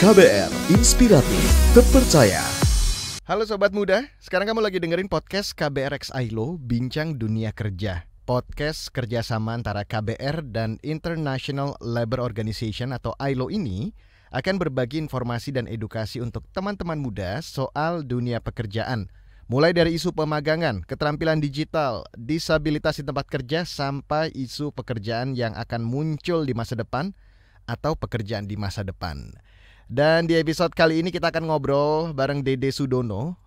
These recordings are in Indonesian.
KBR Inspiratif Terpercaya. Halo Sobat Muda, sekarang kamu lagi dengerin podcast KBR X ILO, Bincang Dunia Kerja. Podcast kerjasama antara KBR dan International Labour Organization atau ILO ini akan berbagi informasi dan edukasi untuk teman-teman muda soal dunia pekerjaan. Mulai dari isu pemagangan, keterampilan digital, disabilitas di tempat kerja, sampai isu pekerjaan yang akan muncul di masa depan atau pekerjaan di masa depan. Dan di episode kali ini kita akan ngobrol bareng Dede Sudono.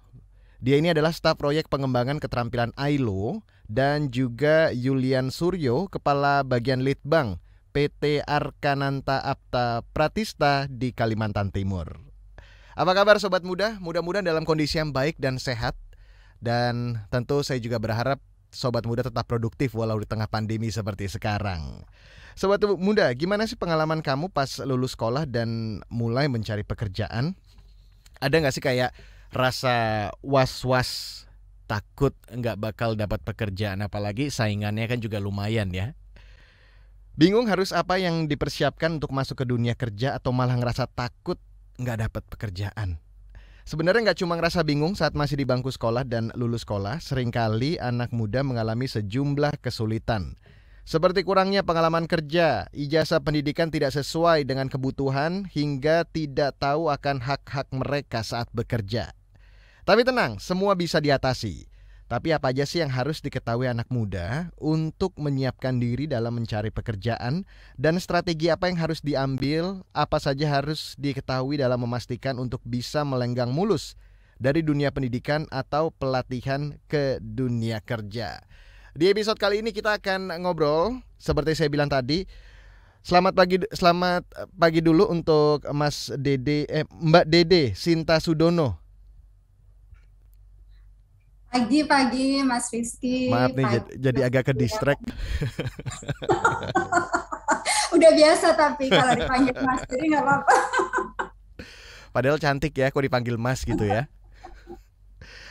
Dia ini adalah staf proyek pengembangan keterampilan ILO, dan juga Yulian Suryo, Kepala Bagian Litbang PT Arkananta Apta Pratista di Kalimantan Timur. Apa kabar Sobat Muda? Mudah-mudahan dalam kondisi yang baik dan sehat. Dan tentu saya juga berharap Sobat Muda tetap produktif walau di tengah pandemi seperti sekarang. Sobat Muda, gimana sih pengalaman kamu pas lulus sekolah dan mulai mencari pekerjaan? Ada gak sih kayak rasa was-was, takut gak bakal dapat pekerjaan, apalagi saingannya kan juga lumayan ya? Bingung harus apa yang dipersiapkan untuk masuk ke dunia kerja, atau malah ngerasa takut gak dapat pekerjaan? Sebenarnya gak cuma ngerasa bingung saat masih di bangku sekolah dan lulus sekolah, seringkali anak muda mengalami sejumlah kesulitan. Seperti kurangnya pengalaman kerja, ijazah pendidikan tidak sesuai dengan kebutuhan, hingga tidak tahu akan hak-hak mereka saat bekerja. Tapi tenang, semua bisa diatasi. Tapi apa aja sih yang harus diketahui anak muda untuk menyiapkan diri dalam mencari pekerjaan, dan strategi apa yang harus diambil, apa saja harus diketahui dalam memastikan untuk bisa melenggang mulus dari dunia pendidikan atau pelatihan ke dunia kerja. Di episode kali ini kita akan ngobrol, seperti saya bilang tadi, selamat pagi dulu untuk Mbak Dede Sinta Sudono. Pagi Mas Rizky. Maaf nih jadi agak ke distract. Udah biasa, tapi kalau dipanggil Mas jadi nggak apa-apa. Padahal cantik ya kok dipanggil Mas gitu ya.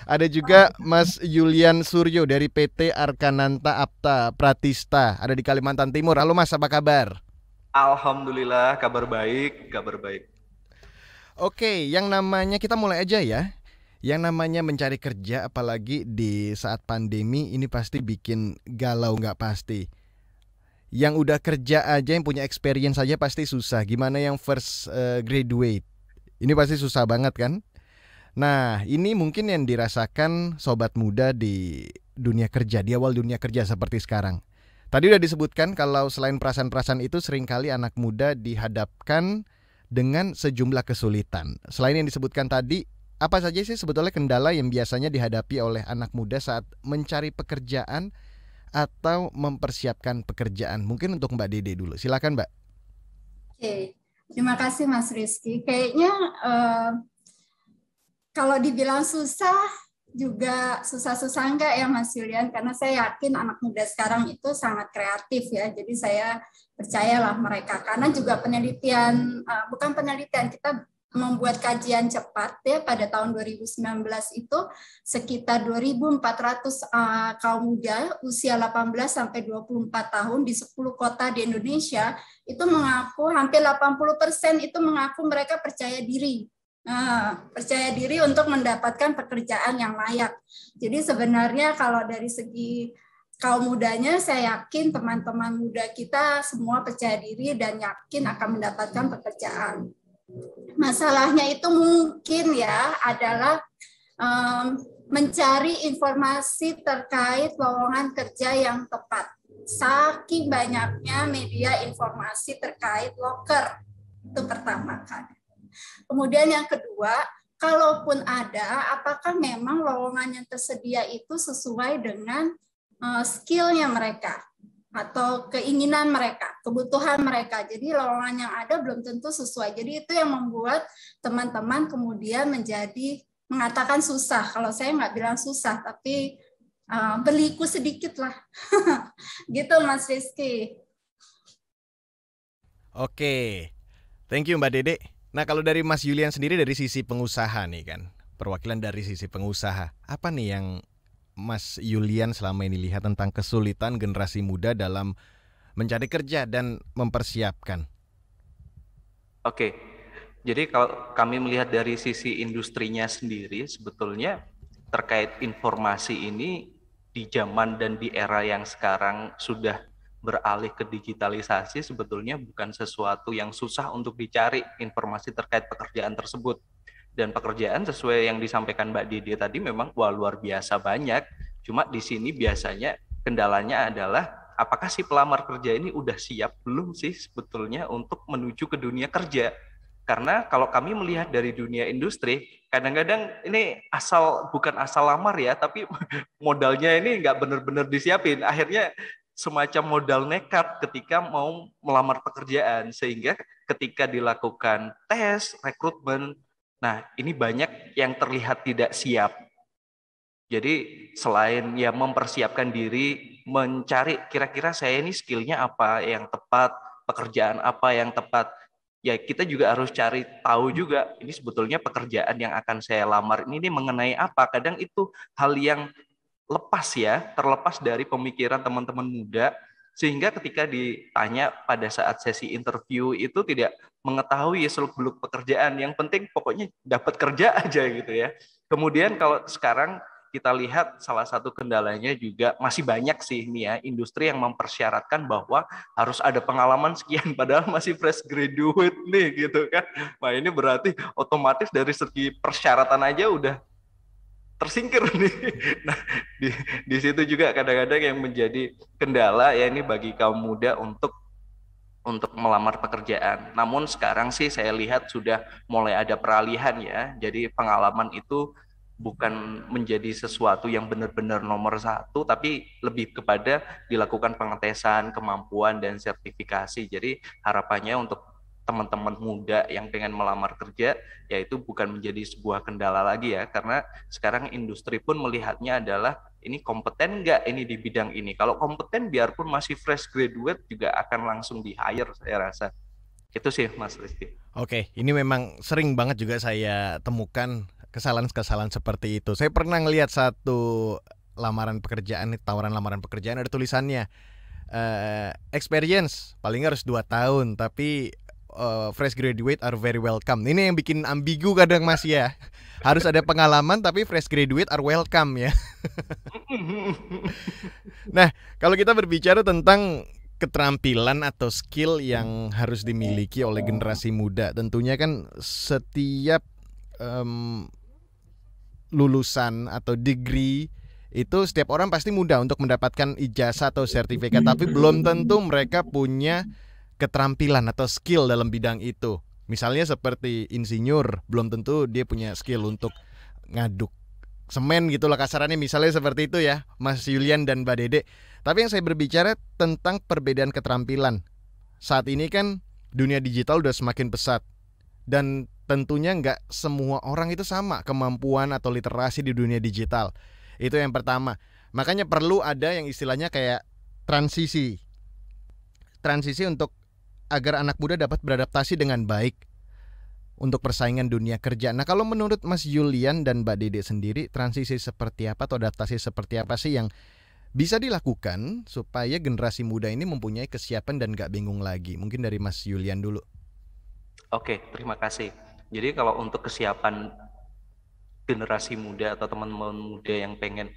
Ada juga Mas Yulian Suryo dari PT Arkananta Apta Pratista, ada di Kalimantan Timur. Halo Mas, apa kabar? Alhamdulillah, kabar baik. Oke, yang namanya kita mulai aja ya. Yang namanya mencari kerja, apalagi di saat pandemi ini, pasti bikin galau nggak pasti. Yang udah kerja aja, yang punya experience aja pasti susah. Gimana yang first graduate? Ini pasti susah banget kan? Nah, ini mungkin yang dirasakan sobat muda di dunia kerja, di awal dunia kerja seperti sekarang. Tadi udah disebutkan kalau selain perasaan-perasaan itu, seringkali anak muda dihadapkan dengan sejumlah kesulitan. Selain yang disebutkan tadi, apa saja sih sebetulnya kendala yang biasanya dihadapi oleh anak muda saat mencari pekerjaan atau mempersiapkan pekerjaan? Mungkin untuk Mbak Dede dulu, silakan Mbak. Oke, terima kasih Mas Rizky. Kayaknya kalau dibilang susah juga susah-susah enggak ya Mas Yulian, karena saya yakin anak muda sekarang itu sangat kreatif ya. Jadi saya percayalah mereka, karena juga kita membuat kajian cepat ya pada tahun 2019 itu sekitar 2.400 kaum muda usia 18 sampai 24 tahun di 10 kota di Indonesia itu mengaku, hampir 80% itu mengaku mereka percaya diri untuk mendapatkan pekerjaan yang layak. Jadi sebenarnya kalau dari segi kaum mudanya, saya yakin teman-teman muda kita semua percaya diri dan yakin akan mendapatkan pekerjaan. Masalahnya itu mungkin ya adalah mencari informasi terkait lowongan kerja yang tepat. Saking banyaknya media informasi terkait loker, itu pertama kan. Kemudian yang kedua, kalaupun ada, apakah memang lowongan yang tersedia itu sesuai dengan skill-nya mereka atau keinginan mereka, kebutuhan mereka. Jadi lowongan yang ada belum tentu sesuai. Jadi itu yang membuat teman-teman kemudian mengatakan susah. Kalau saya nggak bilang susah, tapi berliku sedikit lah. Gitu Mas Rizky. Oke, thank you Mbak Dede. Nah, kalau dari Mas Yulian sendiri, dari sisi pengusaha nih kan, perwakilan dari sisi pengusaha, apa nih yang Mas Yulian selama ini lihat tentang kesulitan generasi muda dalam mencari kerja dan mempersiapkan? Oke, jadi kalau kami melihat dari sisi industrinya sendiri, sebetulnya terkait informasi ini di zaman dan di era yang sekarang sudah beralih ke digitalisasi, sebetulnya bukan sesuatu yang susah untuk dicari informasi terkait pekerjaan tersebut. Dan pekerjaan sesuai yang disampaikan Mbak Didi tadi memang luar biasa banyak. Cuma di sini biasanya kendalanya adalah apakah si pelamar kerja ini udah siap belum sih sebetulnya untuk menuju ke dunia kerja. Karena kalau kami melihat dari dunia industri, kadang-kadang ini bukan asal lamar ya, tapi modalnya ini nggak benar-benar disiapin. Akhirnya semacam modal nekat ketika mau melamar pekerjaan, sehingga ketika dilakukan tes rekrutmen, nah ini banyak yang terlihat tidak siap. Jadi selain ya mempersiapkan diri, mencari kira-kira saya ini skillnya apa yang tepat, pekerjaan apa yang tepat, ya kita juga harus cari tahu juga ini sebetulnya pekerjaan yang akan saya lamar ini mengenai apa. Kadang itu hal yang terlepas dari pemikiran teman-teman muda, sehingga ketika ditanya pada saat sesi interview itu tidak mengetahui seluk-beluk pekerjaan. Yang penting pokoknya dapat kerja aja gitu ya. Kemudian kalau sekarang kita lihat salah satu kendalanya juga masih banyak sih ini ya, industri yang mempersyaratkan bahwa harus ada pengalaman sekian padahal masih fresh graduate nih gitu kan. Nah ini berarti otomatis dari segi persyaratan aja udah tersingkir nih. Nah, di situ juga kadang-kadang yang menjadi kendala ya ini bagi kaum muda untuk melamar pekerjaan. Namun sekarang sih saya lihat sudah mulai ada peralihan ya. Jadi pengalaman itu bukan menjadi sesuatu yang benar-benar nomor satu, tapi lebih kepada dilakukan pengetesan kemampuan dan sertifikasi. Jadi harapannya untuk teman-teman muda yang pengen melamar kerja, yaitu bukan menjadi sebuah kendala lagi ya, karena sekarang industri pun melihatnya adalah ini kompeten nggak ini di bidang ini. Kalau kompeten biarpun masih fresh graduate juga akan langsung di hire saya rasa. Itu sih Mas Rizky. Oke, ini memang sering banget juga saya temukan kesalahan-kesalahan seperti itu. Saya pernah ngelihat satu tawaran lamaran pekerjaan ada tulisannya experience paling harus 2 tahun, tapi fresh graduate are very welcome. Ini yang bikin ambigu kadang Mas ya. Harus ada pengalaman tapi fresh graduate are welcome ya. Nah, kalau kita berbicara tentang keterampilan atau skill yang harus dimiliki oleh generasi muda, tentunya kan setiap lulusan atau degree itu setiap orang pasti mudah untuk mendapatkan ijazah atau sertifikat, tapi belum tentu mereka punya keterampilan atau skill dalam bidang itu. Misalnya seperti insinyur, belum tentu dia punya skill untuk ngaduk semen gitu lah kasarannya, misalnya seperti itu ya Mas Julian dan Mbak Dede. Tapi yang saya berbicara tentang perbedaan keterampilan. Saat ini kan dunia digital udah semakin pesat, dan tentunya nggak semua orang itu sama kemampuan atau literasi di dunia digital. Itu yang pertama. Makanya perlu ada yang istilahnya kayak transisi untuk agar anak muda dapat beradaptasi dengan baik untuk persaingan dunia kerja. Nah, kalau menurut Mas Julian dan Mbak Dede sendiri, transisi seperti apa atau adaptasi seperti apa sih yang bisa dilakukan supaya generasi muda ini mempunyai kesiapan dan gak bingung lagi? Mungkin dari Mas Julian dulu. Oke, terima kasih. Jadi kalau untuk kesiapan generasi muda atau teman-teman muda yang pengen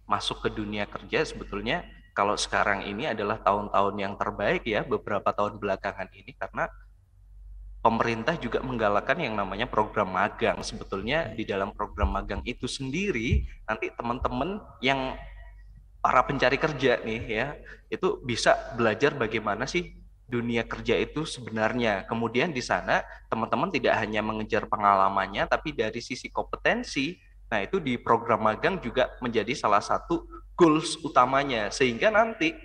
masuk ke dunia kerja, sebetulnya kalau sekarang ini adalah tahun-tahun yang terbaik ya, beberapa tahun belakangan ini, karena pemerintah juga menggalakkan yang namanya program magang. Sebetulnya di dalam program magang itu sendiri, nanti teman-teman yang para pencari kerja nih ya, itu bisa belajar bagaimana sih dunia kerja itu sebenarnya. Kemudian di sana teman-teman tidak hanya mengejar pengalamannya, tapi dari sisi kompetensi. Nah itu di program magang juga menjadi salah satu goals utamanya, sehingga nanti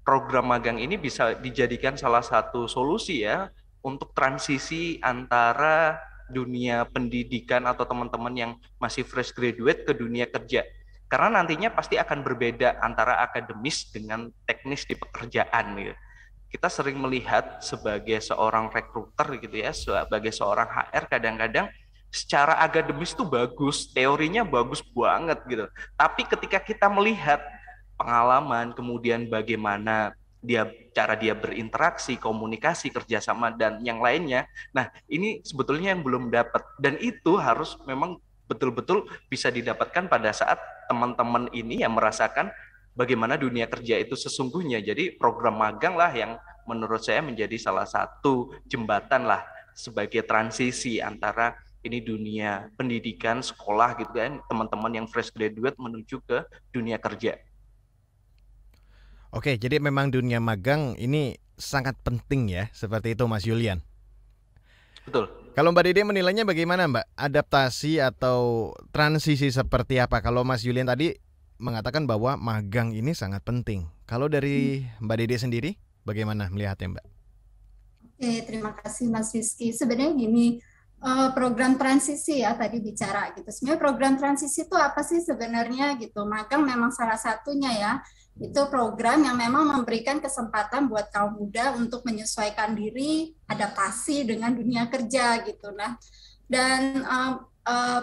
program magang ini bisa dijadikan salah satu solusi ya untuk transisi antara dunia pendidikan atau teman-teman yang masih fresh graduate ke dunia kerja. Karena nantinya pasti akan berbeda antara akademis dengan teknis di pekerjaan gitu. Kita sering melihat sebagai seorang rekruter gitu ya, sebagai seorang HR kadang-kadang secara akademis itu bagus, teorinya bagus banget gitu. Tapi ketika kita melihat pengalaman, kemudian bagaimana cara dia berinteraksi, komunikasi, kerjasama dan yang lainnya. Nah, ini sebetulnya yang belum dapat, dan itu harus memang betul-betul bisa didapatkan pada saat teman-teman ini yang merasakan bagaimana dunia kerja itu sesungguhnya. Jadi program magang lah yang menurut saya menjadi salah satu jembatan lah sebagai transisi antara ini dunia pendidikan, sekolah gitu kan, teman-teman yang fresh graduate menuju ke dunia kerja. Oke, jadi memang dunia magang ini sangat penting ya, seperti itu Mas Julian. Betul. Kalau Mbak Dede menilainya bagaimana Mbak? Adaptasi atau transisi seperti apa? Kalau Mas Julian tadi mengatakan bahwa magang ini sangat penting. Kalau dari Mbak Dede sendiri, bagaimana melihatnya Mbak? Oke, terima kasih Mas Rizky. Sebenarnya gini, program transisi ya tadi bicara gitu. Sebenarnya program transisi itu apa sih sebenarnya gitu? Magang memang salah satunya ya. Itu program yang memang memberikan kesempatan buat kaum muda untuk menyesuaikan diri, adaptasi dengan dunia kerja gitu. Nah, dan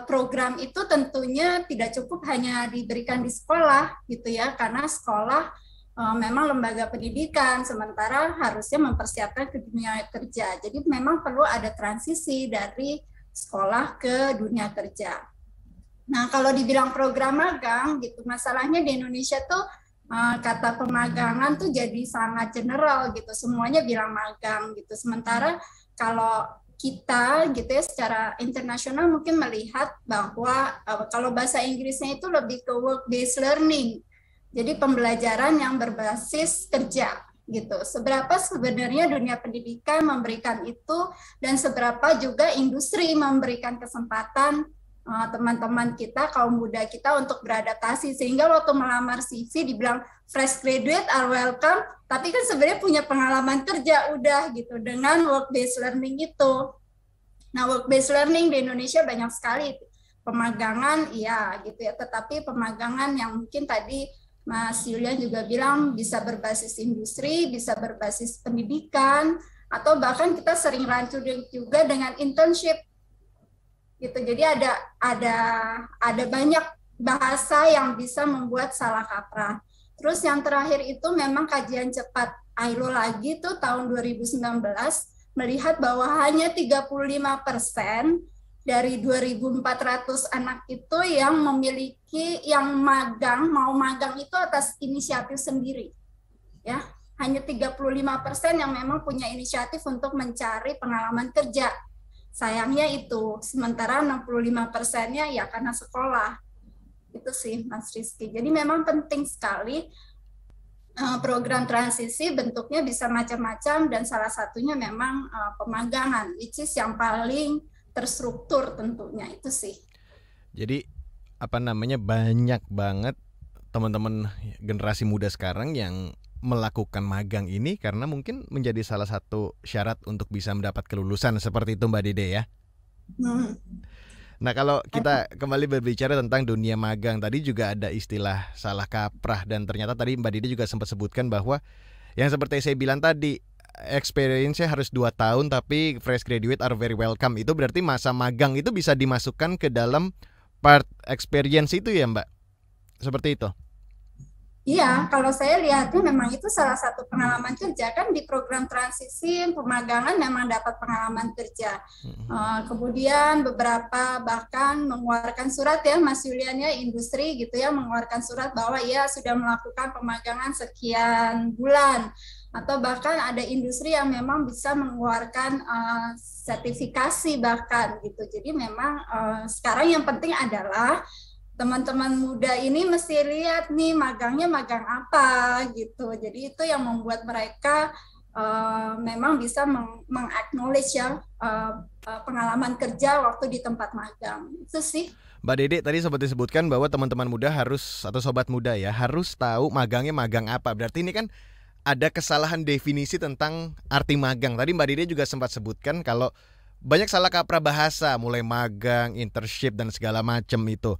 program itu tentunya tidak cukup hanya diberikan di sekolah gitu ya, karena sekolah memang lembaga pendidikan, sementara harusnya mempersiapkan ke dunia kerja. Jadi memang perlu ada transisi dari sekolah ke dunia kerja. Nah, kalau dibilang program magang gitu, masalahnya di Indonesia tuh kata pemagangan tuh jadi sangat general gitu, semuanya bilang magang gitu. Sementara kalau kita gitu ya secara internasional mungkin melihat bahwa kalau bahasa Inggrisnya itu lebih ke work based learning. Jadi pembelajaran yang berbasis kerja gitu. Seberapa sebenarnya dunia pendidikan memberikan itu dan seberapa juga industri memberikan kesempatan teman-teman kita, kaum muda kita untuk beradaptasi, sehingga waktu melamar CV dibilang fresh graduate are welcome, tapi kan sebenarnya punya pengalaman kerja udah gitu dengan work based learning itu. Nah, work based learning di Indonesia banyak sekali, pemagangan iya gitu ya, tetapi pemagangan yang mungkin tadi Mas Julian juga bilang bisa berbasis industri, bisa berbasis pendidikan, atau bahkan kita sering rancu juga dengan internship gitu. Jadi ada banyak bahasa yang bisa membuat salah kaprah. Terus yang terakhir itu memang kajian cepat ILO lagi tuh tahun 2019 melihat bahwa hanya 35% dari 2.400 anak itu yang memiliki yang mau magang itu atas inisiatif sendiri. Ya, hanya 35% yang memang punya inisiatif untuk mencari pengalaman kerja. Sayangnya itu, sementara 65%-nya ya karena sekolah. Itu sih Mas Rizky. Jadi memang penting sekali program transisi, bentuknya bisa macam-macam dan salah satunya memang pemagangan, which is yang paling terstruktur tentunya, itu sih. Jadi banyak banget teman-teman generasi muda sekarang yang melakukan magang ini karena mungkin menjadi salah satu syarat untuk bisa mendapat kelulusan, seperti itu Mbak Dede ya. Nah, kalau kita kembali berbicara tentang dunia magang, tadi juga ada istilah salah kaprah, dan ternyata tadi Mbak Dede juga sempat sebutkan bahwa yang seperti saya bilang tadi, experience-nya harus 2 tahun tapi fresh graduate are very welcome. Itu berarti masa magang itu bisa dimasukkan ke dalam part experience itu ya Mbak? Seperti itu? Iya, kalau saya lihatnya memang itu salah satu pengalaman kerja, kan di program transisi pemagangan memang dapat pengalaman kerja. Kemudian beberapa bahkan mengeluarkan surat ya Mas Julian ya, industri gitu ya, mengeluarkan surat bahwa ia sudah melakukan pemagangan sekian bulan. Atau bahkan ada industri yang memang bisa mengeluarkan sertifikasi bahkan gitu. Jadi memang sekarang yang penting adalah teman-teman muda ini mesti lihat nih magangnya magang apa gitu. Jadi itu yang membuat mereka memang bisa meng-acknowledge ya pengalaman kerja waktu di tempat magang. Itu sih. Mbak Dede tadi sempat disebutkan bahwa teman-teman muda harus, atau sobat muda ya, harus tahu magangnya magang apa. Berarti ini kan ada kesalahan definisi tentang arti magang. Tadi Mbak Dede juga sempat sebutkan kalau banyak salah kaprah bahasa, mulai magang, internship dan segala macam itu.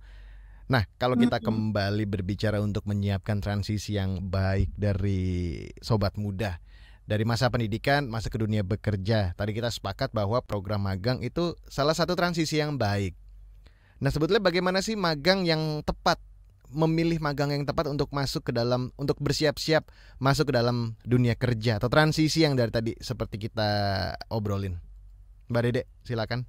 Nah, kalau kita kembali berbicara untuk menyiapkan transisi yang baik dari sobat muda, dari masa pendidikan masuk ke dunia bekerja, tadi kita sepakat bahwa program magang itu salah satu transisi yang baik. Nah, sebetulnya bagaimana sih magang yang tepat memilih magang yang tepat untuk untuk bersiap-siap masuk ke dalam dunia kerja atau transisi yang dari tadi seperti kita obrolin? Mbak Dede, silakan.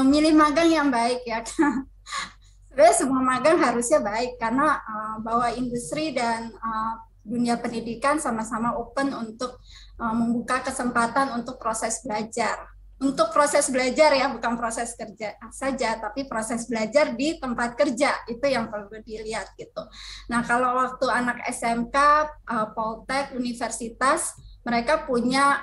Milih magang yang baik ya. Sebenarnya semua magang harusnya baik karena bahwa industri dan dunia pendidikan sama-sama open untuk membuka kesempatan untuk proses belajar. Untuk proses belajar ya, bukan proses kerja saja, tapi proses belajar di tempat kerja, itu yang perlu dilihat gitu. Nah, kalau waktu anak SMK, Poltek, universitas, mereka punya,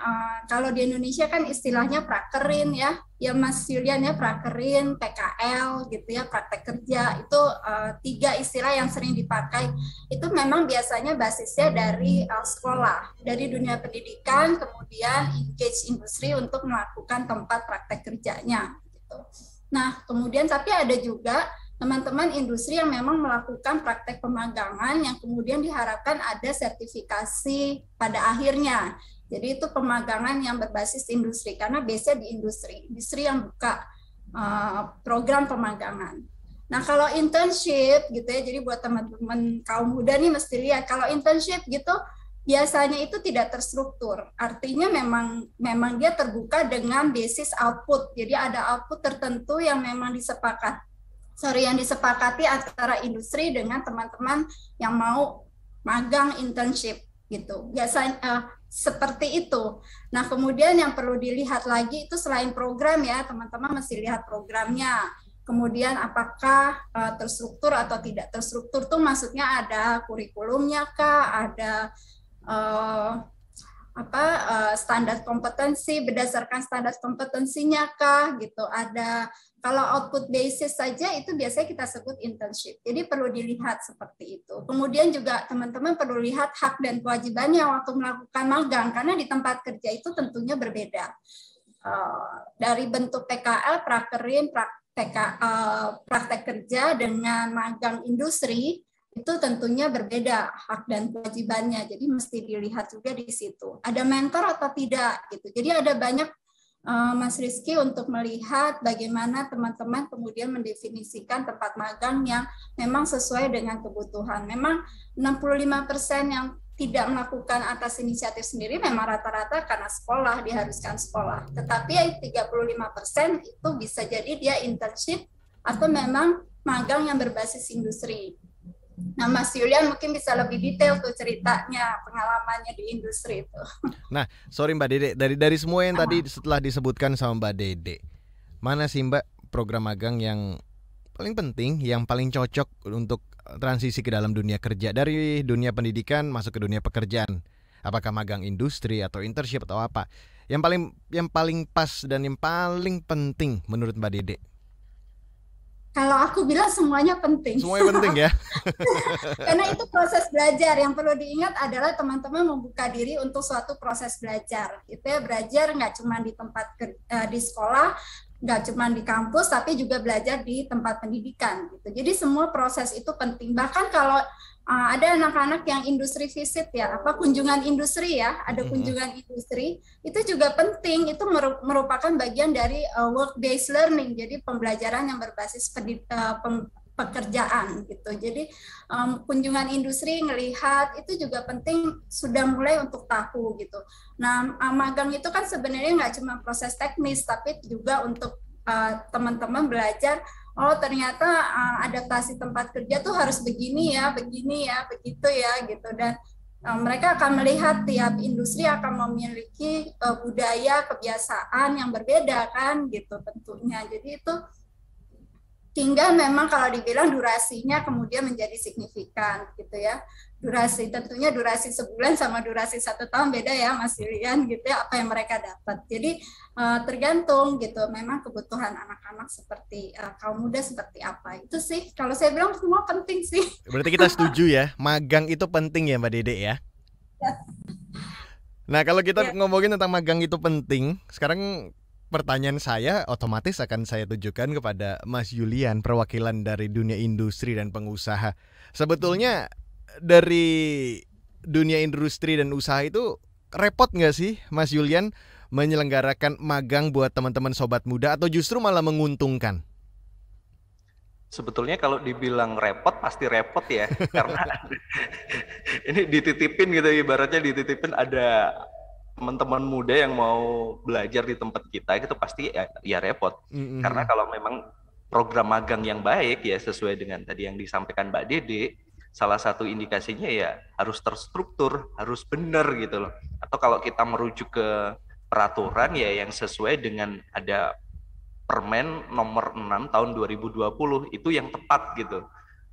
kalau di Indonesia kan istilahnya prakerin ya Mas Julian ya, prakerin, PKL gitu ya, praktek kerja, itu 3 istilah yang sering dipakai. Itu memang biasanya basisnya dari sekolah, dari dunia pendidikan, kemudian engage industri untuk melakukan tempat praktek kerjanya gitu. Nah, kemudian tapi ada juga teman-teman industri yang memang melakukan praktek pemagangan yang kemudian diharapkan ada sertifikasi pada akhirnya. Jadi itu pemagangan yang berbasis industri, karena biasanya di industri yang buka program pemagangan. Nah, kalau internship gitu ya, jadi buat teman-teman kaum muda nih mesti lihat, kalau internship gitu biasanya itu tidak terstruktur. Artinya memang dia terbuka dengan basis output. Jadi ada output tertentu yang memang yang disepakati antara industri dengan teman-teman yang mau magang internship gitu. Biasanya seperti itu. Nah, kemudian yang perlu dilihat lagi itu selain program ya, teman-teman mesti lihat programnya. Kemudian apakah terstruktur atau tidak terstruktur tuh maksudnya ada kurikulumnya kah, ada standar kompetensi, berdasarkan standar kompetensinya kah gitu. Ada, kalau output basis saja itu biasanya kita sebut internship. Jadi perlu dilihat seperti itu. Kemudian juga teman-teman perlu lihat hak dan kewajibannya waktu melakukan magang, karena di tempat kerja itu tentunya berbeda. Dari bentuk PKL, prakerin, praktek kerja dengan magang industri, itu tentunya berbeda hak dan kewajibannya. Jadi mesti dilihat juga di situ. Ada mentor atau tidak gitu. Jadi ada banyak Mas Rizky untuk melihat bagaimana teman-teman kemudian mendefinisikan tempat magang yang memang sesuai dengan kebutuhan. Memang 65% yang tidak melakukan atas inisiatif sendiri memang rata-rata karena sekolah, diharuskan sekolah. Tetapi 35% itu bisa jadi dia internship atau memang magang yang berbasis industri. Nah, Mas Julian mungkin bisa lebih detail tuh ceritanya, pengalamannya di industri itu. Nah, sorry Mbak Dede, dari semua yang tadi setelah disebutkan sama Mbak Dede, mana sih Mbak program magang yang paling penting, yang paling cocok untuk transisi ke dalam dunia kerja, dari dunia pendidikan masuk ke dunia pekerjaan? Apakah magang industri atau internship atau apa? Yang paling pas dan yang paling penting menurut Mbak Dede? Kalau aku bilang semuanya penting. Semuanya penting ya. Karena itu proses belajar. Yang perlu diingat adalah teman-teman membuka diri untuk suatu proses belajar. Itu ya, belajar nggak cuma di tempat di sekolah, nggak cuma di kampus, tapi juga belajar di tempat pendidikan. Gitu. Jadi semua proses itu penting. Bahkan kalau ada anak-anak yang industri visit ya, kunjungan industri ya, ada kunjungan industri, itu juga penting, itu merupakan bagian dari work-based learning, jadi pembelajaran yang berbasis pekerjaan gitu. Jadi kunjungan industri ngelihat itu juga penting, sudah mulai untuk tahu gitu. Nah, magang itu kan sebenarnya nggak cuma proses teknis, tapi juga untuk teman-teman belajar, oh ternyata adaptasi tempat kerja tuh harus begini ya, begitu ya gitu. Dan mereka akan melihat tiap industri akan memiliki budaya, kebiasaan yang berbeda kan gitu tentunya. Jadi itu hingga memang kalau dibilang durasinya kemudian menjadi signifikan gitu ya. Tentunya durasi sebulan sama durasi 1 tahun beda ya Mas Julian gitu ya, apa yang mereka dapat. Jadi tergantung gitu, memang kebutuhan anak-anak seperti kaum muda seperti apa. Itu sih kalau saya bilang semua penting sih. Berarti kita setuju ya, magang itu penting ya Mbak Dede ya. Nah, kalau kita ngomongin tentang magang itu penting, sekarang pertanyaan saya otomatis akan saya tujukan kepada Mas Julian, perwakilan dari dunia industri dan pengusaha. Sebetulnya dari dunia industri dan usaha itu repot nggak sih Mas Julian menyelenggarakan magang buat teman-teman sobat muda, atau justru malah menguntungkan? Sebetulnya kalau dibilang repot pasti repot ya, karena ini dititipin gitu, ibaratnya dititipin ada teman-teman muda yang mau belajar di tempat kita, itu pasti ya repot. Karena kalau memang program magang yang baik ya sesuai dengan tadi yang disampaikan Mbak Dede, salah satu indikasinya ya harus terstruktur, harus benar gitu loh. Atau kalau kita merujuk ke peraturan ya yang sesuai dengan ada Permen nomor 6 tahun 2020 itu yang tepat gitu.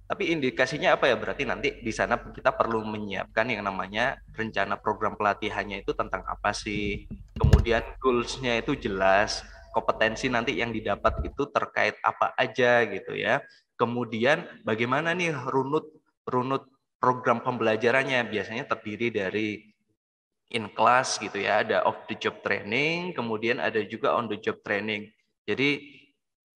Tapi indikasinya apa ya? Berarti nanti di sana kita perlu menyiapkan yang namanya rencana program pelatihannya itu tentang apa sih. Kemudian goals-nya itu jelas, kompetensi nanti yang didapat itu terkait apa aja gitu ya. Kemudian bagaimana nih runut program pembelajarannya, biasanya terdiri dari in class gitu ya, ada off the job training, kemudian ada juga on the job training. Jadi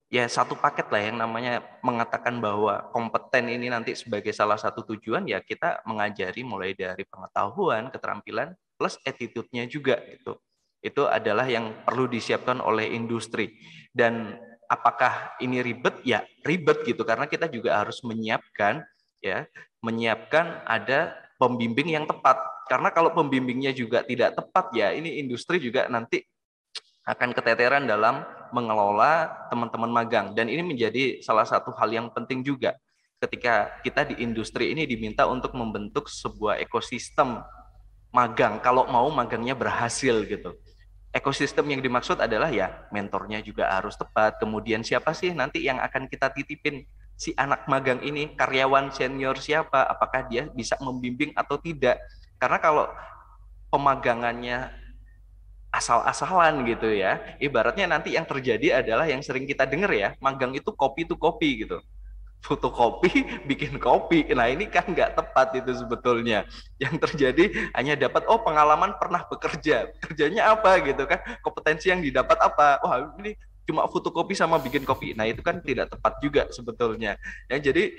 ya satu paket lah yang namanya mengatakan bahwa kompeten ini nanti sebagai salah satu tujuan ya kita mengajari mulai dari pengetahuan, keterampilan plus attitude-nya juga gitu. Itu adalah yang perlu disiapkan oleh industri. Dan apakah ini ribet? Ya ribet gitu karena kita juga harus menyiapkan ada pembimbing yang tepat. Karena kalau pembimbingnya juga tidak tepat ya ini industri juga nanti akan keteteran dalam mengelola teman-teman magang. Dan ini menjadi salah satu hal yang penting juga ketika kita di industri ini diminta untuk membentuk sebuah ekosistem magang kalau mau magangnya berhasil gitu. Ekosistem yang dimaksud adalah ya mentornya juga harus tepat, kemudian siapa sih nanti yang akan kita titipin si anak magang ini, karyawan senior siapa, apakah dia bisa membimbing atau tidak. Karena kalau pemagangannya asal-asalan gitu ya, ibaratnya nanti yang terjadi adalah yang sering kita dengar ya, magang itu copy to copy gitu, fotokopi bikin kopi. Nah ini kan nggak tepat itu sebetulnya. Yang terjadi hanya dapat pengalaman pernah bekerja, kerjanya apa gitu kan, kompetensi yang didapat apa, wah ini cuma fotokopi sama bikin kopi. Nah itu kan tidak tepat juga sebetulnya ya. Jadi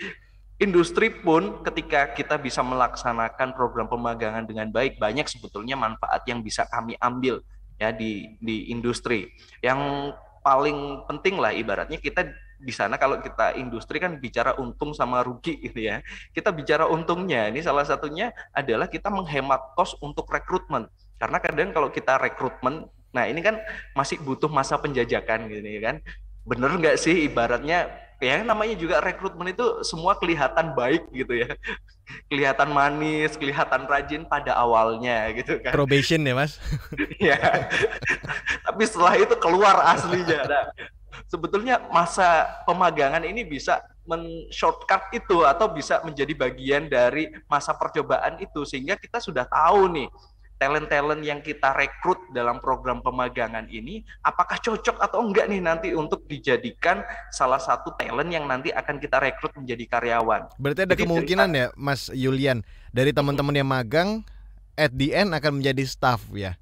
industri pun ketika kita bisa melaksanakan program pemagangan dengan baik, banyak sebetulnya manfaat yang bisa kami ambil ya di industri. Yang paling penting lah ibaratnya kita di sana, kalau kita industri kan bicara untung sama rugi gitu ya. Kita bicara untungnya, ini salah satunya adalah kita menghemat kos untuk rekrutmen. Karena kadang kalau kita rekrutmen, nah ini kan masih butuh masa penjajakan gitu kan. Bener nggak sih ibaratnya ya namanya juga rekrutmen itu semua kelihatan baik gitu ya. Kelihatan manis, kelihatan rajin pada awalnya gitu kan. Probation ya Mas? Ya. Tapi setelah itu keluar aslinya. Nah, sebetulnya masa pemagangan ini bisa men-shortcut itu atau bisa menjadi bagian dari masa percobaan itu, sehingga kita sudah tahu nih talent-talent yang kita rekrut dalam program pemagangan ini apakah cocok atau enggak nih nanti untuk dijadikan salah satu talent yang nanti akan kita rekrut menjadi karyawan. Berarti ada kemungkinan ya Mas Yulian, dari teman-teman yang magang at the end akan menjadi staff ya?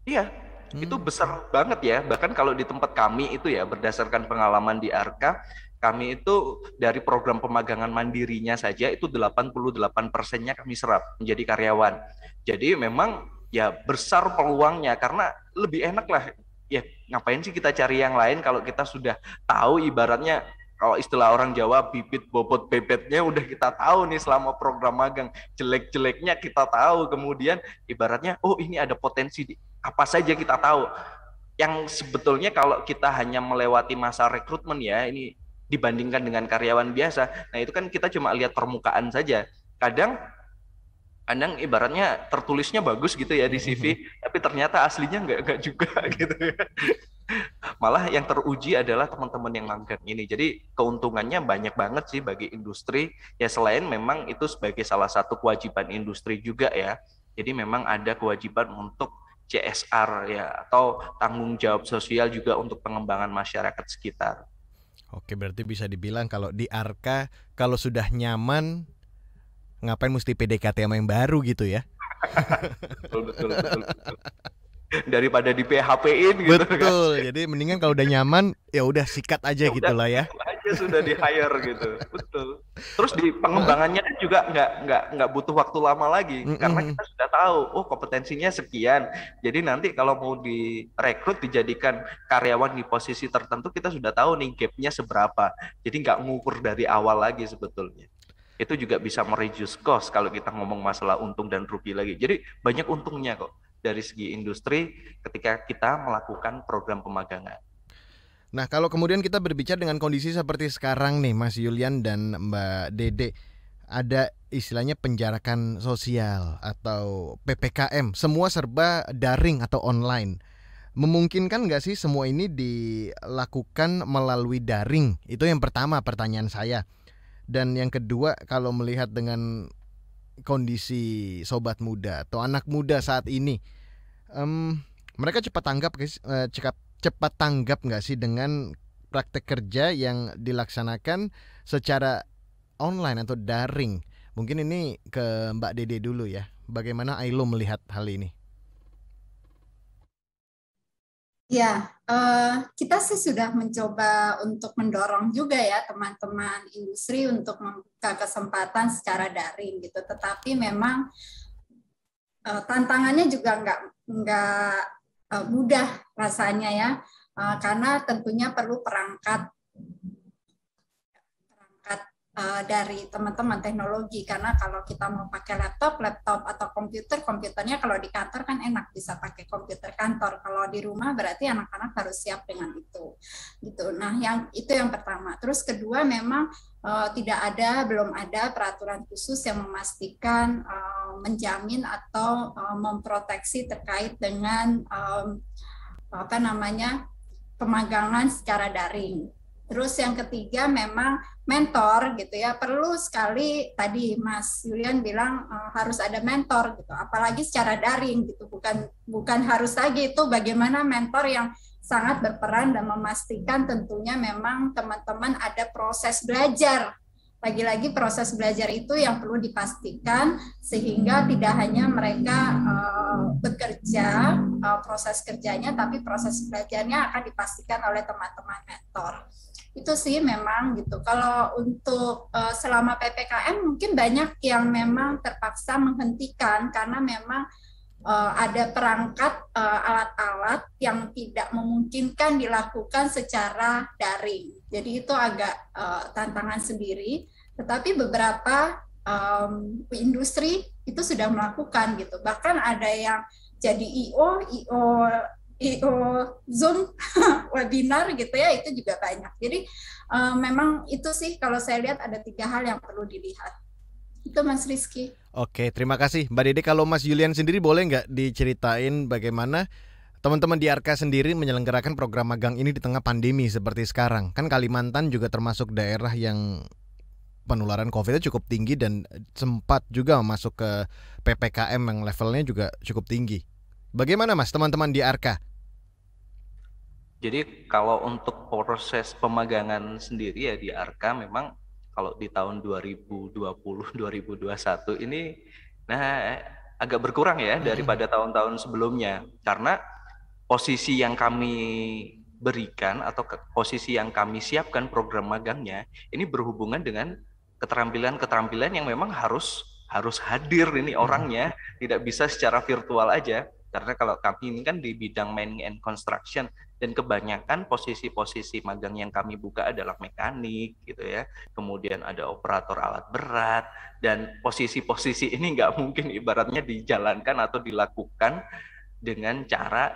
Iya, itu besar banget ya. Bahkan kalau di tempat kami itu ya, berdasarkan pengalaman di Arka, kami itu dari program pemagangan mandirinya saja itu 88%-nya kami serap menjadi karyawan. Jadi memang ya besar peluangnya, karena lebih enak lah ya, ngapain sih kita cari yang lain kalau kita sudah tahu, ibaratnya kalau istilah orang Jawa bibit bobot bebetnya udah kita tahu nih selama program magang, jelek-jeleknya kita tahu, kemudian ibaratnya ini ada potensi apa saja kita tahu. Yang sebetulnya kalau kita hanya melewati masa rekrutmen ya, ini dibandingkan dengan karyawan biasa, nah itu kan kita cuma lihat permukaan saja. Kadang ibaratnya tertulisnya bagus gitu ya di CV, tapi ternyata aslinya enggak juga gitu ya. Malah yang teruji adalah teman-teman yang magang ini. Jadi keuntungannya banyak banget sih bagi industri ya, selain memang itu sebagai salah satu kewajiban industri juga ya. Jadi memang ada kewajiban untuk CSR ya, atau tanggung jawab sosial juga untuk pengembangan masyarakat sekitar. Oke, berarti bisa dibilang kalau di Arka kalau sudah nyaman, ngapain mesti PDKT sama yang baru gitu ya? Betul. Daripada di PHP-in gitu. Betul. Kan? Jadi mendingan kalau udah nyaman ya udah sikat aja gitu lah ya. Aja sudah di hire gitu. Betul. Terus di pengembangannya juga nggak butuh waktu lama lagi karena kita sudah tahu oh kompetensinya sekian. Jadi nanti kalau mau direkrut dijadikan karyawan di posisi tertentu kita sudah tahu nih gapnya seberapa. Jadi nggak ngukur dari awal lagi sebetulnya. Itu juga bisa mereduce cost kalau kita ngomong masalah untung dan rugi lagi. Jadi banyak untungnya kok dari segi industri ketika kita melakukan program pemagangan. Nah, kalau kemudian kita berbicara dengan kondisi seperti sekarang nih, Mas Yulian dan Mbak Dede, ada istilahnya penjarakan sosial atau PPKM, semua serba daring atau online. Memungkinkan nggak sih semua ini dilakukan melalui daring? Itu yang pertama pertanyaan saya. Dan yang kedua, kalau melihat dengan kondisi sobat muda atau anak muda saat ini, mereka cepat tanggap nggak sih dengan praktek kerja yang dilaksanakan secara online atau daring? Mungkin ini ke Mbak Dede dulu ya. Bagaimana Ailo melihat hal ini? Ya, kita sih sudah mencoba untuk mendorong juga ya teman-teman industri untuk membuka kesempatan secara daring gitu. Tetapi memang tantangannya juga nggak mudah rasanya ya, karena tentunya perlu perangkat dari teman-teman teknologi, karena kalau kita mau pakai laptop atau komputernya kalau di kantor kan enak bisa pakai komputer kantor, kalau di rumah berarti anak-anak harus siap dengan itu gitu. Nah, itu yang pertama. Terus kedua, memang belum ada peraturan khusus yang memastikan menjamin atau memproteksi terkait dengan pemagangan secara daring. Terus yang ketiga, memang mentor gitu ya, perlu sekali, tadi Mas Yulian bilang harus ada mentor gitu, apalagi secara daring gitu, bukan harus lagi itu bagaimana mentor yang sangat berperan dan memastikan tentunya memang teman-teman ada proses belajar. Lagi-lagi proses belajar itu yang perlu dipastikan sehingga tidak hanya mereka bekerja, proses kerjanya, tapi proses belajarnya akan dipastikan oleh teman-teman mentor. Itu sih memang gitu. Kalau untuk selama PPKM mungkin banyak yang memang terpaksa menghentikan karena memang ada perangkat alat-alat yang tidak memungkinkan dilakukan secara daring. Jadi itu agak tantangan sendiri. Tetapi beberapa industri itu sudah melakukan gitu. Bahkan ada yang jadi IO Zoom webinar gitu ya, itu juga banyak. Jadi memang itu sih kalau saya lihat ada 3 hal yang perlu dilihat. Itu Mas Rizky. Oke, terima kasih Mbak Dede. Kalau Mas Yulian sendiri boleh nggak diceritain bagaimana teman-teman di Arka sendiri menyelenggarakan program magang ini di tengah pandemi seperti sekarang? Kan Kalimantan juga termasuk daerah yang penularan COVID-nya cukup tinggi dan sempat juga masuk ke PPKM yang levelnya juga cukup tinggi. Bagaimana Mas teman-teman di Arka? Jadi kalau untuk proses pemagangan sendiri ya di Arka memang kalau di tahun 2020-2021 ini agak berkurang ya daripada tahun-tahun sebelumnya, karena posisi yang kami berikan atau posisi yang kami siapkan program magangnya ini berhubungan dengan keterampilan-keterampilan yang memang harus hadir ini orangnya, tidak bisa secara virtual aja. Karena kalau kami ini kan di bidang mining and construction, dan kebanyakan posisi-posisi magang yang kami buka adalah mekanik gitu ya, kemudian ada operator alat berat, dan posisi-posisi ini nggak mungkin ibaratnya dijalankan atau dilakukan dengan cara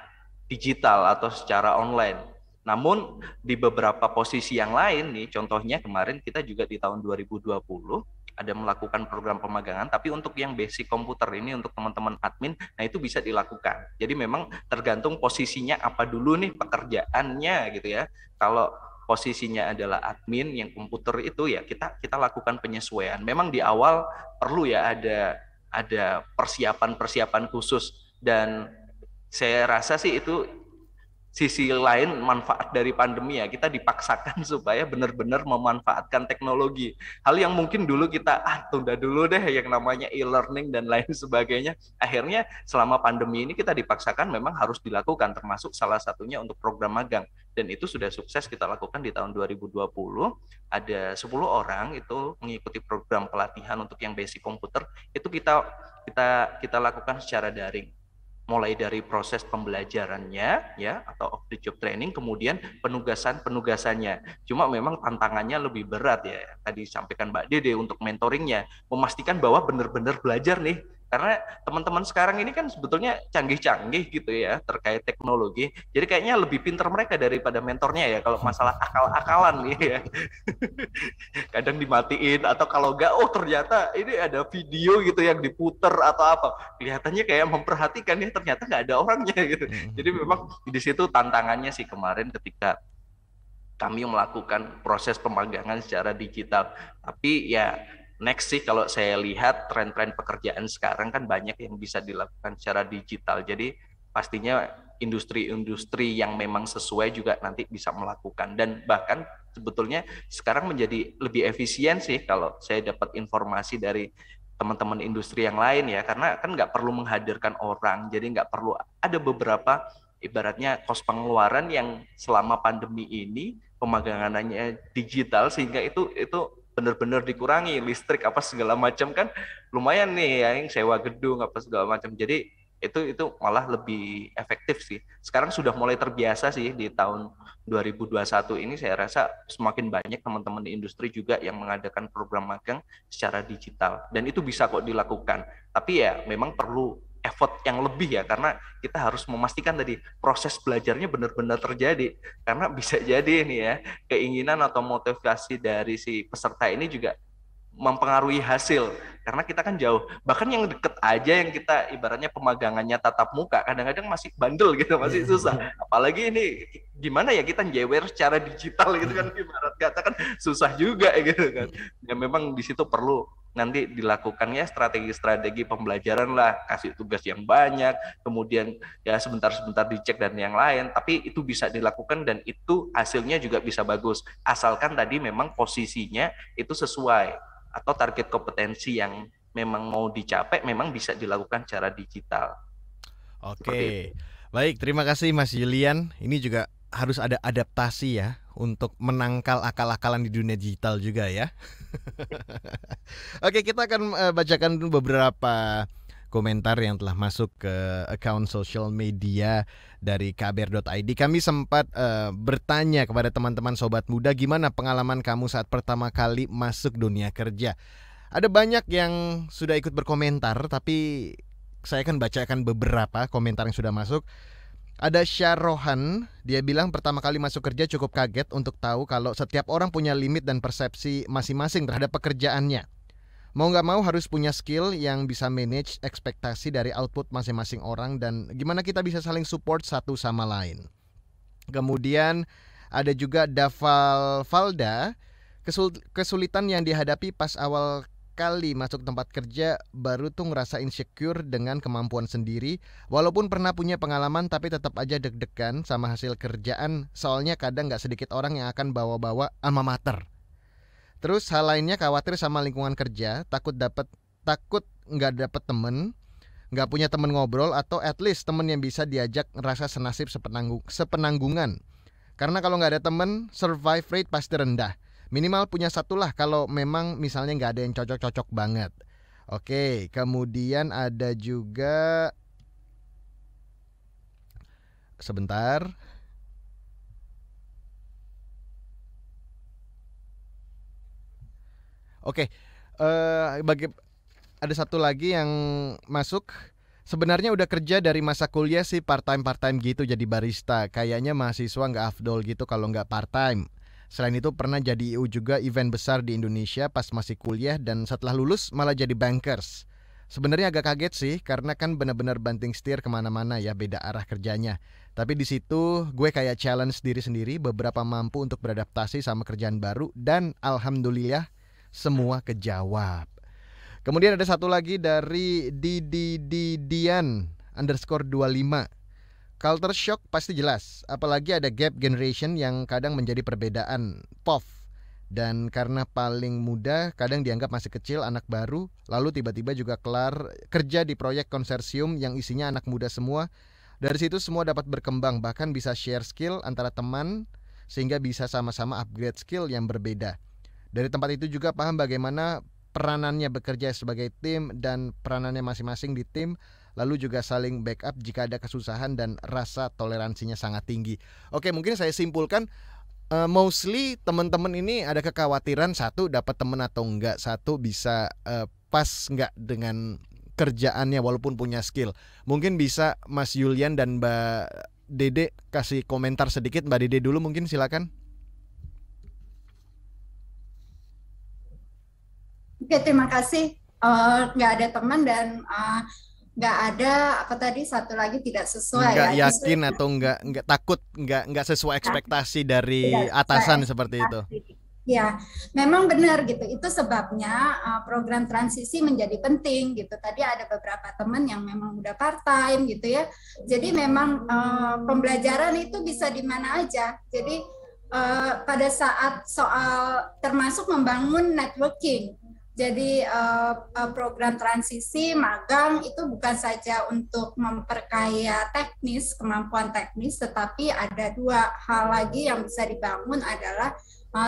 digital atau secara online. Namun di beberapa posisi yang lain nih, contohnya kemarin kita juga di tahun 2020 ada melakukan program pemagangan, tapi untuk yang basic komputer ini untuk teman-teman admin, nah itu bisa dilakukan. Jadi memang tergantung posisinya apa dulu nih pekerjaannya gitu ya. Kalau posisinya adalah admin yang komputer itu ya kita lakukan penyesuaian. Memang di awal perlu ya ada persiapan khusus, dan saya rasa sih itu sisi lain manfaat dari pandemi ya, kita dipaksakan supaya benar-benar memanfaatkan teknologi. Hal yang mungkin dulu kita tunda dulu deh yang namanya e-learning dan lain sebagainya. Akhirnya selama pandemi ini kita dipaksakan memang harus dilakukan, termasuk salah satunya untuk program magang. Dan itu sudah sukses kita lakukan di tahun 2020. Ada 10 orang itu mengikuti program pelatihan untuk yang basic komputer, itu kita lakukan secara daring. Mulai dari proses pembelajarannya ya atau off the job training, kemudian penugasannya. Cuma memang tantangannya lebih berat ya. Tadi sampaikan Mbak Dede untuk mentoringnya, memastikan bahwa benar-benar belajar nih. Karena teman-teman sekarang ini kan sebetulnya canggih-canggih gitu ya terkait teknologi. Jadi kayaknya lebih pintar mereka daripada mentornya ya kalau masalah akal-akalan nih ya. Kadang dimatiin atau kalau enggak, ternyata ini ada video gitu yang diputer atau apa. Kelihatannya kayak memperhatikan ya, ternyata nggak ada orangnya gitu. Jadi memang di situ tantangannya sih kemarin ketika kami melakukan proses pemagangan secara digital. Tapi ya next sih kalau saya lihat tren-tren pekerjaan sekarang kan banyak yang bisa dilakukan secara digital. Jadi pastinya industri-industri yang memang sesuai juga nanti bisa melakukan. Dan bahkan sebetulnya sekarang menjadi lebih efisien sih kalau saya dapat informasi dari teman-teman industri yang lain ya. Karena kan nggak perlu menghadirkan orang, jadi nggak perlu ada beberapa ibaratnya kos pengeluaran yang selama pandemi ini pemagangannya digital sehingga itu benar-benar dikurangi, listrik apa segala macam kan lumayan nih ya, yang sewa gedung apa segala macam. Jadi itu malah lebih efektif sih. Sekarang sudah mulai terbiasa sih di tahun 2021 ini, saya rasa semakin banyak teman-teman di industri juga yang mengadakan program magang secara digital dan itu bisa kok dilakukan. Tapi ya memang perlu effort yang lebih ya, karena kita harus memastikan tadi proses belajarnya benar-benar terjadi, karena bisa jadi nih ya keinginan atau motivasi dari si peserta ini juga mempengaruhi hasil, karena kita kan jauh, bahkan yang deket aja yang kita ibaratnya pemagangannya tatap muka kadang-kadang masih bandel gitu, masih susah, apalagi ini gimana ya kita njewer secara digital gitu kan, ibarat kata kan susah juga gitu kan. Ya memang di situ perlu nanti dilakukannya strategi-strategi pembelajaran lah, kasih tugas yang banyak, kemudian ya sebentar-sebentar dicek dan yang lain, tapi itu bisa dilakukan dan itu hasilnya juga bisa bagus, asalkan tadi memang posisinya itu sesuai atau target kompetensi yang memang mau dicapai memang bisa dilakukan secara digital. Oke, baik, terima kasih Mas Julian. Ini juga harus ada adaptasi ya untuk menangkal akal-akalan di dunia digital juga ya. Oke, kita akan bacakan beberapa komentar yang telah masuk ke account social media dari kbr.id. Kami sempat bertanya kepada teman-teman sobat muda, gimana pengalaman kamu saat pertama kali masuk dunia kerja? Ada banyak yang sudah ikut berkomentar, tapi saya akan bacakan beberapa komentar yang sudah masuk. Ada Syarohan, dia bilang pertama kali masuk kerja cukup kaget untuk tahu kalau setiap orang punya limit dan persepsi masing-masing terhadap pekerjaannya. Mau gak mau harus punya skill yang bisa manage ekspektasi dari output masing-masing orang dan gimana kita bisa saling support satu sama lain. Kemudian ada juga Daval Valda, kesulitan yang dihadapi pas awal kali masuk tempat kerja, baru tuh ngerasa insecure dengan kemampuan sendiri. Walaupun pernah punya pengalaman tapi tetap aja deg-degan sama hasil kerjaan, soalnya kadang gak sedikit orang yang akan bawa-bawa alma mater. Terus hal lainnya khawatir sama lingkungan kerja, takut nggak dapet temen, nggak punya temen ngobrol atau at least temen yang bisa diajak ngerasa senasib sepenanggungan. Karena kalau nggak ada temen, survive rate pasti rendah. Minimal punya satu lah kalau memang misalnya nggak ada yang cocok-cocok banget. Oke, kemudian ada juga sebentar. Oke, ada satu lagi yang masuk. Sebenarnya udah kerja dari masa kuliah sih part-time gitu jadi barista. Kayaknya mahasiswa nggak afdol gitu kalau nggak part-time. Selain itu pernah jadi IU juga event besar di Indonesia pas masih kuliah dan setelah lulus malah jadi bankers. Sebenarnya agak kaget sih karena kan benar-benar banting setir kemana-mana ya, beda arah kerjanya. Tapi di situ gue kayak challenge diri sendiri, beberapa mampu untuk beradaptasi sama kerjaan baru dan alhamdulillah semua kejawab. Kemudian ada satu lagi dari Didian_25. culture shock pasti jelas, apalagi ada gap generation yang kadang menjadi perbedaan POV. Dan karena paling muda kadang dianggap masih kecil, anak baru, lalu tiba-tiba juga kelar kerja di proyek konsorsium yang isinya anak muda semua. Dari situ semua dapat berkembang, bahkan bisa share skill antara teman sehingga bisa sama-sama upgrade skill yang berbeda. Dari tempat itu juga paham bagaimana peranannya bekerja sebagai tim dan peranannya masing-masing di tim, lalu juga saling backup jika ada kesusahan dan rasa toleransinya sangat tinggi. Oke, mungkin saya simpulkan, mostly teman-teman ini ada kekhawatiran, satu dapat teman atau enggak, satu bisa pas enggak dengan kerjaannya walaupun punya skill. Mungkin bisa Mas Julian dan Mbak Dede kasih komentar sedikit. Mbak Dede dulu mungkin, silakan. Oke, terima kasih. Nggak ada teman dan nggak ada apa tadi satu lagi tidak sesuai. Nggak yakin atau nggak takut, nggak sesuai ekspektasi dari atasan seperti itu. Ya, memang benar gitu. Itu sebabnya program transisi menjadi penting gitu. Tadi ada beberapa teman yang memang udah part time gitu ya. Jadi memang pembelajaran itu bisa di mana aja. Jadi pada saat soal termasuk membangun networking. Jadi program transisi magang itu bukan saja untuk memperkaya teknis, kemampuan teknis, tetapi ada dua hal lagi yang bisa dibangun adalah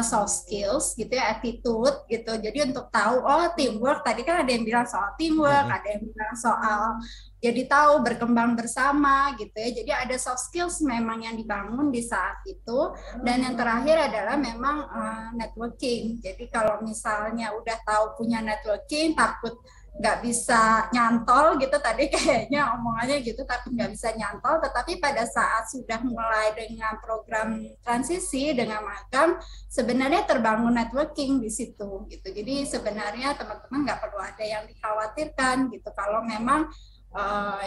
soft skills gitu ya, attitude gitu. Jadi untuk tahu teamwork, tadi kan ada yang bilang soal teamwork, ada yang bilang soal jadi tahu berkembang bersama gitu ya. Jadi ada soft skills memang yang dibangun di saat itu. Dan yang terakhir adalah memang networking. Jadi kalau misalnya udah tahu punya networking, takut nggak bisa nyantol gitu, tadi kayaknya omongannya gitu, tapi nggak bisa nyantol. Tetapi pada saat sudah mulai dengan program transisi dengan magang, sebenarnya terbangun networking di situ gitu. Jadi sebenarnya teman-teman nggak perlu ada yang dikhawatirkan gitu. Kalau memang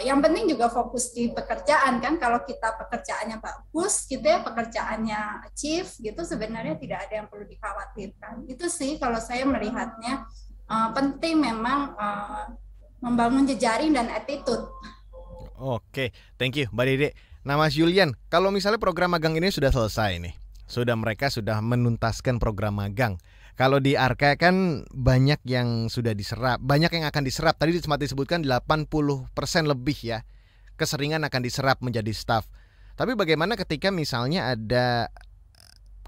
yang penting juga fokus di pekerjaan kan. Kalau kita pekerjaannya bagus gitu ya, pekerjaannya achieve gitu, sebenarnya tidak ada yang perlu dikhawatirkan. Itu sih kalau saya melihatnya. Penting memang membangun jejaring dan attitude. Oke, thank you Mbak Dede. Nah Mas Julian, kalau misalnya program magang ini sudah selesai nih, mereka sudah menuntaskan program magang. Kalau di Arka kan banyak yang sudah diserap, banyak yang akan diserap. Tadi sempat disebutkan 80% lebih ya, keseringan akan diserap menjadi staff. Tapi bagaimana ketika misalnya ada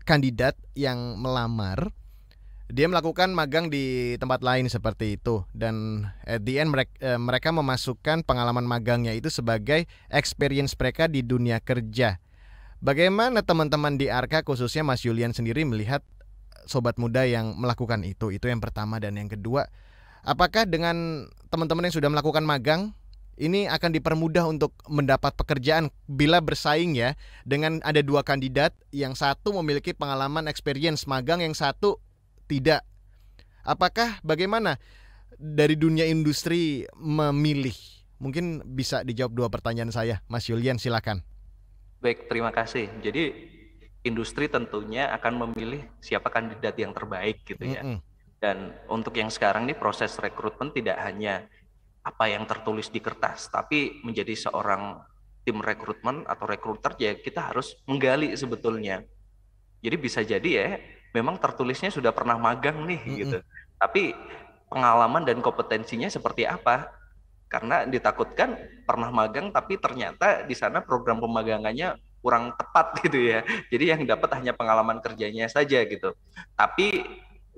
kandidat yang melamar, dia melakukan magang di tempat lain seperti itu, dan at the end mereka memasukkan pengalaman magangnya itu sebagai experience mereka di dunia kerja. Bagaimana teman-teman di Arka, khususnya Mas Julian sendiri melihat sobat muda yang melakukan itu? Itu yang pertama. Dan yang kedua, apakah dengan teman-teman yang sudah melakukan magang ini akan dipermudah untuk mendapat pekerjaan bila bersaing ya, dengan ada dua kandidat, yang satu memiliki pengalaman experience magang, yang satu tidak. Apakah bagaimana dari dunia industri memilih? Mungkin bisa dijawab dua pertanyaan saya. Mas Julian, silakan. Baik, terima kasih. Jadi industri tentunya akan memilih siapa kandidat yang terbaik gitu ya. Dan untuk yang sekarang ini proses rekrutmen tidak hanya apa yang tertulis di kertas, tapi menjadi seorang tim rekrutmen atau rekruter ya kita harus menggali sebetulnya. Jadi bisa jadi ya memang tertulisnya sudah pernah magang nih gitu. Tapi pengalaman dan kompetensinya seperti apa? Karena ditakutkan pernah magang tapi ternyata di sana program pemagangannya kurang tepat gitu ya. Jadi yang dapat hanya pengalaman kerjanya saja gitu. Tapi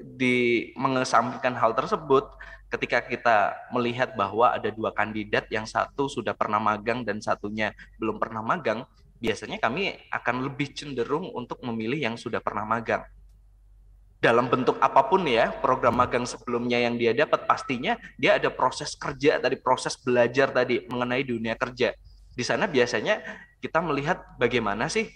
di mengesampingkan hal tersebut, ketika kita melihat bahwa ada dua kandidat, yang satu sudah pernah magang dan satunya belum pernah magang, biasanya kami akan lebih cenderung untuk memilih yang sudah pernah magang. Dalam bentuk apapun ya, program magang sebelumnya yang dia dapat, pastinya dia ada proses kerja tadi, proses belajar tadi mengenai dunia kerja. Di sana biasanya kita melihat bagaimana sih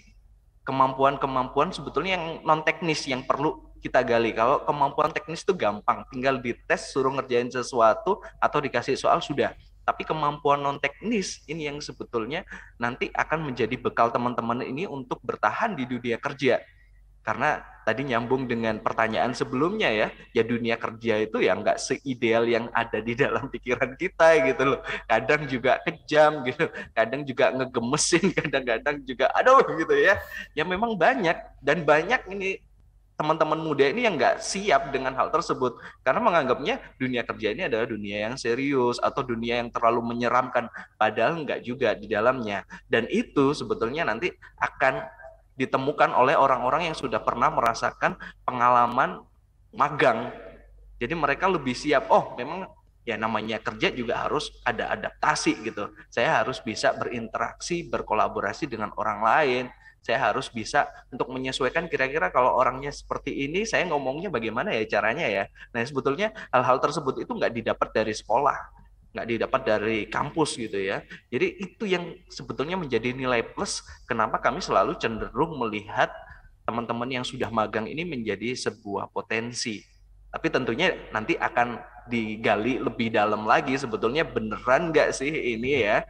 kemampuan-kemampuan sebetulnya yang non teknis yang perlu kita gali. Kalau kemampuan teknis itu gampang, tinggal dites, suruh ngerjain sesuatu atau dikasih soal sudah. Tapi kemampuan non teknis ini yang sebetulnya nanti akan menjadi bekal teman-teman ini untuk bertahan di dunia kerja. Karena tadi nyambung dengan pertanyaan sebelumnya ya dunia kerja itu ya nggak seideal yang ada di dalam pikiran kita gitu loh. Kadang juga kejam gitu, kadang juga ngegemesin, kadang-kadang juga aduh gitu ya. Ya memang banyak, dan banyak ini teman-teman muda ini yang nggak siap dengan hal tersebut karena menganggapnya dunia kerja ini adalah dunia yang serius atau dunia yang terlalu menyeramkan, padahal nggak juga di dalamnya. Dan itu sebetulnya nanti akan ditemukan oleh orang-orang yang sudah pernah merasakan pengalaman magang. Jadi mereka lebih siap, oh memang ya namanya kerja juga harus ada adaptasi gitu. Saya harus bisa berinteraksi, berkolaborasi dengan orang lain. Saya harus bisa untuk menyesuaikan kira-kira kalau orangnya seperti ini, saya ngomongnya bagaimana ya caranya ya. Nah sebetulnya hal-hal tersebut itu nggak didapat dari sekolah, nggak didapat dari kampus gitu ya. Jadi itu yang sebetulnya menjadi nilai plus kenapa kami selalu cenderung melihat teman-teman yang sudah magang ini menjadi sebuah potensi. Tapi tentunya nanti akan digali lebih dalam lagi sebetulnya beneran nggak sih ini ya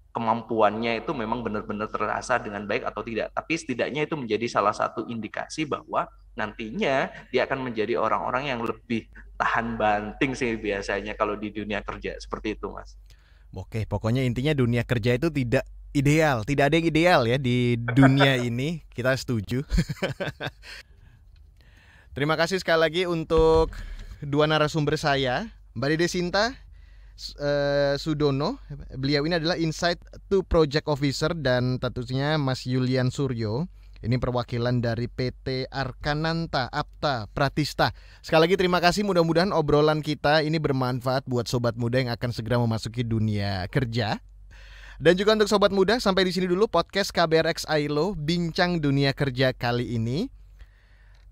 kemampuannya itu memang benar-benar terasa dengan baik atau tidak. Tapi setidaknya itu menjadi salah satu indikasi bahwa nantinya dia akan menjadi orang-orang yang lebih tahan banting sih biasanya kalau di dunia kerja, seperti itu Mas. Oke, pokoknya intinya dunia kerja itu tidak ideal, tidak ada yang ideal ya di dunia ini, kita setuju. Terima kasih sekali lagi untuk dua narasumber saya, Mbak Dede Sinta Sudono, beliau ini adalah Insight to Project Officer, dan tentunya Mas Yulian Suryo, ini perwakilan dari PT Arkananta Apta Pratista. Sekali lagi terima kasih, mudah-mudahan obrolan kita ini bermanfaat buat sobat muda yang akan segera memasuki dunia kerja. Dan juga untuk sobat muda, sampai di sini dulu podcast KBRX ILO Bincang Dunia Kerja kali ini.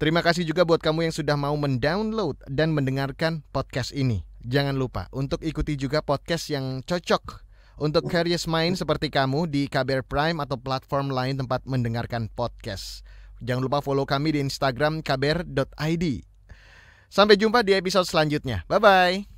Terima kasih juga buat kamu yang sudah mau mendownload dan mendengarkan podcast ini. Jangan lupa untuk ikuti juga podcast yang cocok untuk curious mind seperti kamu di KBR Prime atau platform lain tempat mendengarkan podcast. Jangan lupa follow kami di Instagram kbr.id. Sampai jumpa di episode selanjutnya. Bye-bye.